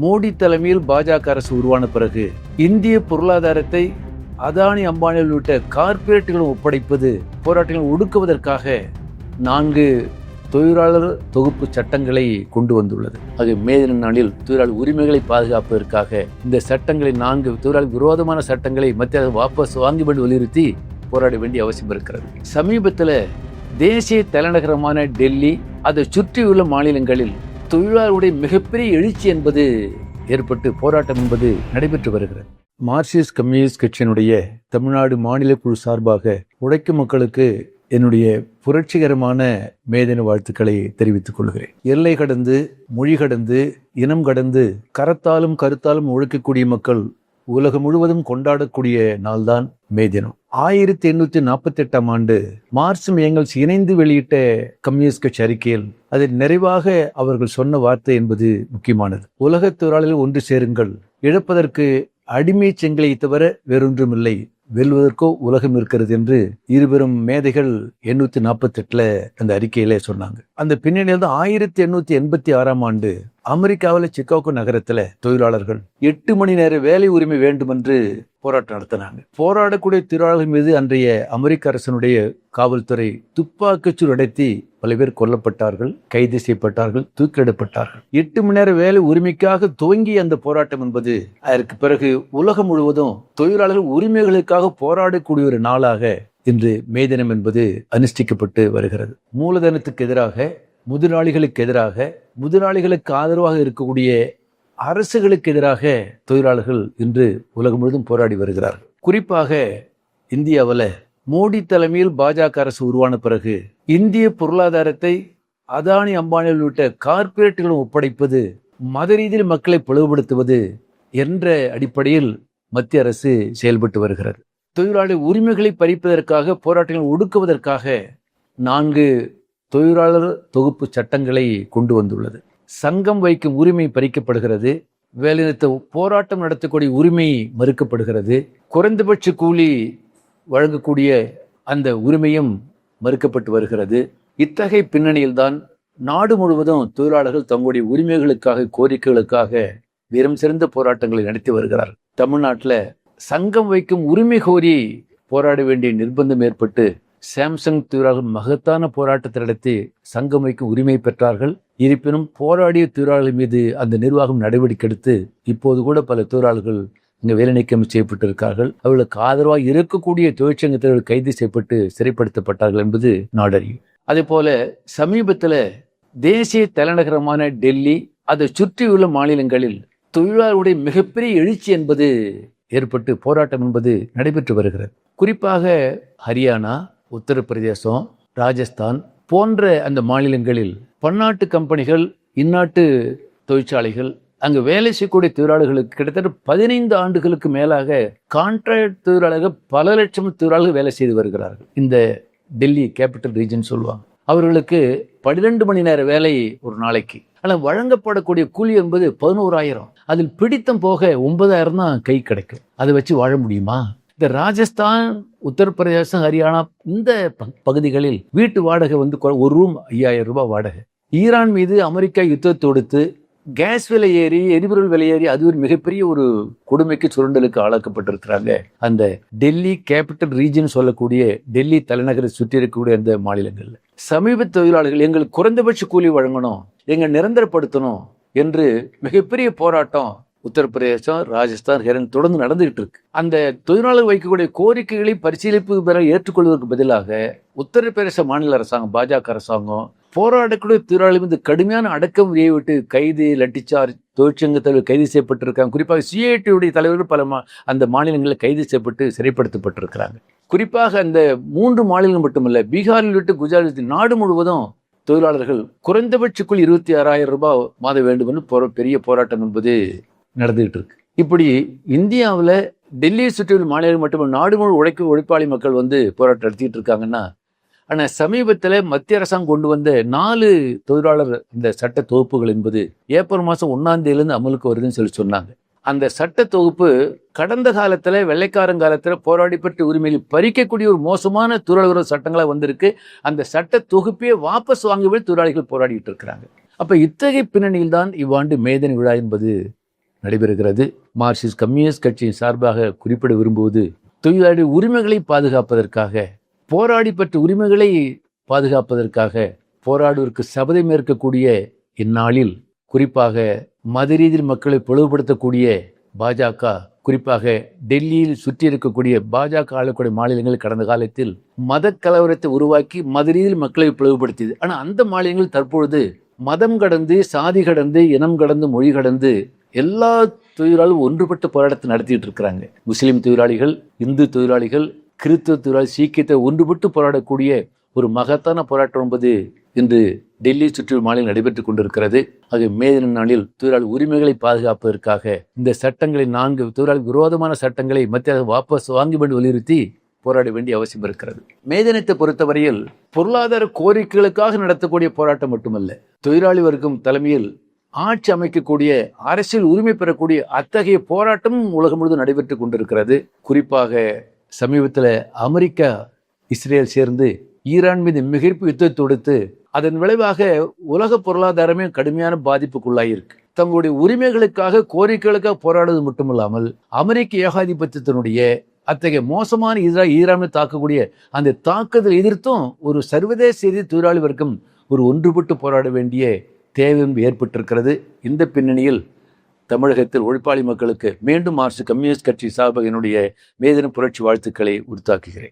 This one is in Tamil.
மோடி தலைமையில் பாஜக அரசு உருவான பிறகு இந்திய பொருளாதாரத்தை அதானி அம்பானி உள்ளிட்ட கார்ப்பரேட்டுகளும் ஒப்படைப்பது போராட்டங்களை ஒடுக்குவதற்காக 4 தொழிலாளர் தொகுப்பு சட்டங்களை கொண்டு வந்துள்ளது. அது மே தின நாளில் தொழிலாளர் உரிமைகளை பாதுகாப்பதற்காக இந்த சட்டங்களை 4 தொழிலாளர் விரோதமான சட்டங்களை மத்திய அரசு வாபஸ் வாங்கி கொண்டு வலியுறுத்தி போராட வேண்டிய அவசியம் இருக்கிறது. சமீபத்தில் தேசிய தலைநகரமான டெல்லி அதை சுற்றியுள்ள மாநிலங்களில் தொழிலாளருடைய மிகப்பெரிய எழுச்சி என்பது ஏற்பட்டு போராட்டம் என்பது நடைபெற்று வருகிறது. மார்க்சிஸ்ட் கம்யூனிஸ்ட் கட்சியினுடைய தமிழ்நாடு மாநில குழு சார்பாக உழைக்கும் மக்களுக்கு என்னுடைய புரட்சிகரமான மேதின வாழ்த்துக்களை தெரிவித்துக் கொள்கிறேன். எல்லை கடந்து, மொழி கடந்து, இனம் கடந்து, கரத்தாலும் கருத்தாலும் உழைக்கக்கூடிய மக்கள் உலகம் முழுவதும் கொண்டாடக்கூடிய நாள்தான் மே தினம். 1848ஆம் ஆண்டு மார்க்சும் ஏங்கல்ஸ் இணைந்து வெளியிட்ட கம்யூனிஸ்ட் கட்சி அறிக்கையில் அதில் நிறைவாக அவர்கள் சொன்ன வார்த்தை என்பது முக்கியமானது. உலக தொழிலாளர்கள் ஒன்று சேருங்கள், இழப்பதற்கு அடிமை செங்கலை தவிர வேறொன்றுமில்லை, வெல்வதற்கோ உலகம் இருக்கிறது என்று இருவரும் மேதைகள் 848 அந்த அறிக்கையிலே சொன்னாங்க. அந்த பின்னணியில் தான் 1886ஆம் ஆண்டு அமெரிக்காவில் சிக்காகோ நகரத்துல தொழிலாளர்கள் 8 மணி நேர வேலை உரிமை வேண்டும் என்று போராட்டம் நடத்தினாங்க. போராடக்கூடிய தொழிலாளர்கள் மீது அன்றைய அமெரிக்க அரசனுடைய காவல்துறை துப்பாக்கிச்சூடு நடத்தி பல பேர் கொல்லப்பட்டார்கள், கைது செய்யப்பட்டார்கள், தூக்கிலிடப்பட்டார்கள். 8 மணி நேர வேலை உரிமைக்காக துவங்கிய அந்த போராட்டம் என்பது அதற்கு பிறகு உலகம் முழுவதும் தொழிலாளர்கள் உரிமைகளுக்காக போராடக்கூடிய ஒரு நாளாக இன்று மே தினம் என்பது அனுஷ்டிக்கப்பட்டு வருகிறது. மூலதனத்துக்கு எதிராக, முதலாளிகளுக்கு எதிராக, முதலாளிகளுக்கு ஆதரவாக இருக்கக்கூடிய அரசுகளுக்கு எதிராக தொழிலாளர்கள் இன்று உலகம் முழுவதும் போராடி வருகிறார்கள். குறிப்பாக இந்தியாவில் மோடி தலைமையில் பாஜக அரசு உருவான பிறகு இந்திய பொருளாதாரத்தை அதானி அம்பானி உள்ளிட்ட கார்ப்பரேட்டுகளும் ஒப்படைப்பது, மத ரீதியில் மக்களை பிளவுபடுத்துவது என்ற அடிப்படையில் மத்திய அரசு செயல்பட்டு வருகிறது. தொழிலாளர் உரிமைகளை பறிப்பதற்காக, போராட்டங்களை ஒடுக்குவதற்காக 4 தொழிலாளர் தொகுப்பு சட்டங்களை கொண்டு வந்துள்ளது. சங்கம் வைக்கும் உரிமை பறிக்கப்படுகிறது, வேலைநிறுத்த போராட்டம் நடத்தக்கூடிய உரிமை மறுக்கப்படுகிறது, குறைந்தபட்ச கூலி வழங்கக்கூடிய அந்த உரிமையும் மறுக்கப்பட்டு வருகிறது. இத்தகைய பின்னணியில்தான் நாடு முழுவதும் தொழிலாளர்கள் தங்களுடைய உரிமைகளுக்காக, கோரிக்கைகளுக்காக வீரம் சிறந்த போராட்டங்களை நடத்தி வருகிறார்கள். தமிழ்நாட்டில் சங்கம் வைக்கும் உரிமை கோரி போராட வேண்டிய நிர்பந்தம் ஏற்பட்டு சாம்சங் தொழிலாளர்கள் மகத்தான போராட்டத்தை நடத்தி சங்கம் வைக்கும் உரிமை பெற்றார்கள். இருப்பினும் போராடிய தொழிலாளர்கள் மீது அந்த நிர்வாகம் நடவடிக்கை எடுத்து இப்போது கூட பல தொழிலாளர்கள் இங்கே வேலை நீக்கம் செய்யப்பட்டிருக்கார்கள். அவர்களுக்கு ஆதரவாக இருக்கக்கூடிய தொழிற்சங்கத்தினர்கள் கைது செய்யப்பட்டு சிறைப்படுத்தப்பட்டார்கள் என்பது நாடறியும். அதே போல சமீபத்தில் தேசிய தலைநகரமான டெல்லி அதை சுற்றியுள்ள மாநிலங்களில் தொழிலாளருடைய மிகப்பெரிய எழுச்சி என்பது ஏற்பட்டு போராட்டம் என்பது நடைபெற்று வருகிறது. குறிப்பாக ஹரியானா, உத்தரப்பிரதேசம், ராஜஸ்தான் போன்ற அந்த மாநிலங்களில் பன்னாட்டு கம்பெனிகள், இந்நாட்டு தொழிற்சாலைகள் அங்கு வேலை செய்யக்கூடிய தொழிலாளர்களுக்கு கிட்டத்தட்ட 15 ஆண்டுகளுக்கு மேலாக கான்ட்ராக்ட் தொழிலாளர்கள் பல லட்சம் தொழிலாளர்கள் வேலை செய்து வருகிறார்கள். இந்த டெல்லி கேபிட்டல் ரீஜன் சொல்லுவாங்க. அவர்களுக்கு 12 மணி நேர வேலை ஒரு நாளைக்கு. ஆனால் வழங்கப்படக்கூடிய கூலி என்பது 11,000. அதில் பிடித்தம் போக 9,000 தான் கை கிடைக்கும். அதை வச்சு வாழ முடியுமா? இந்த ராஜஸ்தான், உத்தரப்பிரதேசம், ஹரியானா இந்த பகுதிகளில் வீட்டு வாடகை ஒரு ரூம் 5,000 ரூபாய் வாடகை. ஈரான் மீது அமெரிக்கா யுத்தத்தை தொடுத்து கேஸ் விலை ஏறி, எரிபொருள் விலை ஏறி அது ஒரு மிகப்பெரிய ஒரு கொடுமைக்கு, சுரண்டலுக்கு ஆளாக்கப்பட்டிருக்கிறாங்க. அந்த டெல்லி கேபிட்டல் ரீஜன் சொல்லக்கூடிய டெல்லி தலைநகரை சுற்றி இருக்கக்கூடிய அந்த மாநிலங்கள்ல சமீப தொழிலாளர்கள் எங்களுக்கு குறைந்தபட்ச கூலி வழங்கணும், எங்க நிரந்தரப்படுத்தணும் என்று மிகப்பெரிய போராட்டம் உத்தரப்பிரதேசம், ராஜஸ்தான், ஹரியானா தொடர்ந்து நடந்துகிட்டு இருக்கு. அந்த தொழிலாளர் வைக்கக்கூடிய கோரிக்கைகளை பரிசீலிப்பு பெற ஏற்றுக்கொள்வதற்கு பதிலாக உத்தரப்பிரதேச மாநில அரசாங்கம், பாஜக அரசாங்கம் போராடக்கூடிய தொழிலாளர் மீது கடுமையான அடக்குமுறையை விட்டு கைது, லட்டிச்சார்ஜ், தொழிற்சங்க தலைவர் கைது செய்யப்பட்டிருக்காங்க. குறிப்பாக சிஐடியுடைய தலைவர்கள் பல அந்த மாநிலங்களில் கைது செய்யப்பட்டு சிறைப்படுத்தப்பட்டிருக்கிறாங்க. குறிப்பாக அந்த 3 மாநிலங்கள் மட்டுமல்ல, பீகாரில் விட்டு குஜராத் நாடு முழுவதும் தொழிலாளர்கள் குறைந்தபட்சக்குள் 26,000 ரூபாய் மாத வேண்டும் என்று பெரிய போராட்டம் என்பது நடந்துகிட்டு இருக்கு. இப்படி இந்தியாவில் டெல்லியை சுற்றியுள்ள மாநிலங்கள் மட்டுமல்ல, நாடு முழு உழைப்பாளி மக்கள் போராட்டம் நடத்திட்டு இருக்காங்கன்னா, ஆனால் சமீபத்தில் மத்திய அரசாங்கம் கொண்டு வந்த 4 தொழிலாளர் இந்த சட்ட தொகுப்புகள் என்பது ஏப்ரல் மாதம் 1ஆம் தேதியிலிருந்து அமலுக்கு வருதுன்னு சொன்னாங்க. அந்த சட்ட தொகுப்பு கடந்த காலத்தில், வெள்ளைக்காரங்காலத்தில் போராடி பெற்ற உரிமையை பறிக்கக்கூடிய ஒரு மோசமான தொழிலாளர் சட்டங்களாக வந்திருக்கு. அந்த சட்ட தொகுப்பையே வாபஸ் வாங்கவே தொழிலாளிகள் போராடிட்டு இருக்கிறாங்க. அப்போ இத்தகைய பின்னணியில் தான் இவ்வாண்டு மேதின விழா என்பது நடைபெறுகிறது. மார்க்சிஸ்ட் கம்யூனிஸ்ட் கட்சியின் சார்பாக குறிப்பிட விரும்புவது, தொழிலாளி உரிமைகளை பாதுகாப்பதற்காக, போராடி பெற்ற உரிமைகளை பாதுகாப்பதற்காக போராடுவதற்கு சபதம் ஏற்கக்கூடிய இந்நாளில் குறிப்பாக மத ரீதியில் மக்களை பிளவுபடுத்தக்கூடிய பாஜக, குறிப்பாக டெல்லியில் சுற்றி இருக்கக்கூடிய பாஜக ஆளக்கூடிய மாநிலங்கள் கடந்த காலத்தில் மத கலவரத்தை உருவாக்கி மத ரீதியில் மக்களை பிளவுபடுத்தியது. ஆனால் அந்த மாநிலங்கள் தற்பொழுது மதம் கடந்து, சாதி கடந்து, இனம் கடந்து, மொழி கடந்து எல்லா தொழிலாளர்களும் ஒன்றுபட்ட போராட்டத்தை நடத்திட்டு இருக்கிறாங்க. முஸ்லிம் தொழிலாளிகள், இந்து தொழிலாளிகள், கிறிஸ்தவ தொழிலாளி, சீக்கியத்தை ஒன்றுபட்டு போராடக்கூடிய ஒரு மகத்தான போராட்டம் என்பது இன்று டெல்லி சுற்று மாநிலம் நடைபெற்றுக் கொண்டிருக்கிறது. ஆக மே தின நாளில் தொழிலாளி உரிமைகளை பாதுகாப்பதற்காக இந்த சட்டங்களை, 4 தொழிலாளி விரோதமான சட்டங்களை மத்திய அரசு வாபஸ் வாங்கி வேண்டும் வலியுறுத்தி போராட வேண்டிய அவசியம் இருக்கிறது. மே தினத்தை பொறுத்தவரையில் பொருளாதார கோரிக்கைகளுக்காக நடத்தக்கூடிய போராட்டம் மட்டுமல்ல, தொழிலாளி வர்க்கம் தலைமையில் ஆட்சி அமைக்கக்கூடிய, அரசியல் உரிமை பெறக்கூடிய அத்தகைய போராட்டமும் உலகம் முழுவதும் நடைபெற்றுக் கொண்டிருக்கிறது. குறிப்பாக சமீபத்தில் அமெரிக்கா, இஸ்ரேல் சேர்ந்து ஈரான் மீது மிகப்பெரிய யுத்தத்தை தொடுத்து அதன் விளைவாக உலக பொருளாதாரமே கடுமையான பாதிப்புக்குள்ளாயிருக்கு. தங்களுடைய உரிமைகளுக்காக, கோரிக்கைகளுக்காக போராடுவது மட்டுமில்லாமல் அமெரிக்க ஏகாதிபத்தியத்தினுடைய அத்தகைய மோசமான ஈரானை தாக்கக்கூடிய அந்த தாக்குதல் எதிர்த்தும் ஒரு சர்வதேச செய்தி தொழிலாளி வர்க்கம் ஒரு ஒன்றுபட்டு போராட வேண்டிய தேவை ஏற்பட்டிருக்கிறது. இந்த பின்னணியில் தமிழகத்தில் உழைப்பாளி மக்களுக்கு மீண்டும் மார்க்சிஸ்ட் கம்யூனிஸ்ட் கட்சி சார்பாக என்னுடைய மே தின புரட்சி வாழ்த்துக்களை உரித்தாக்குகிறேன்.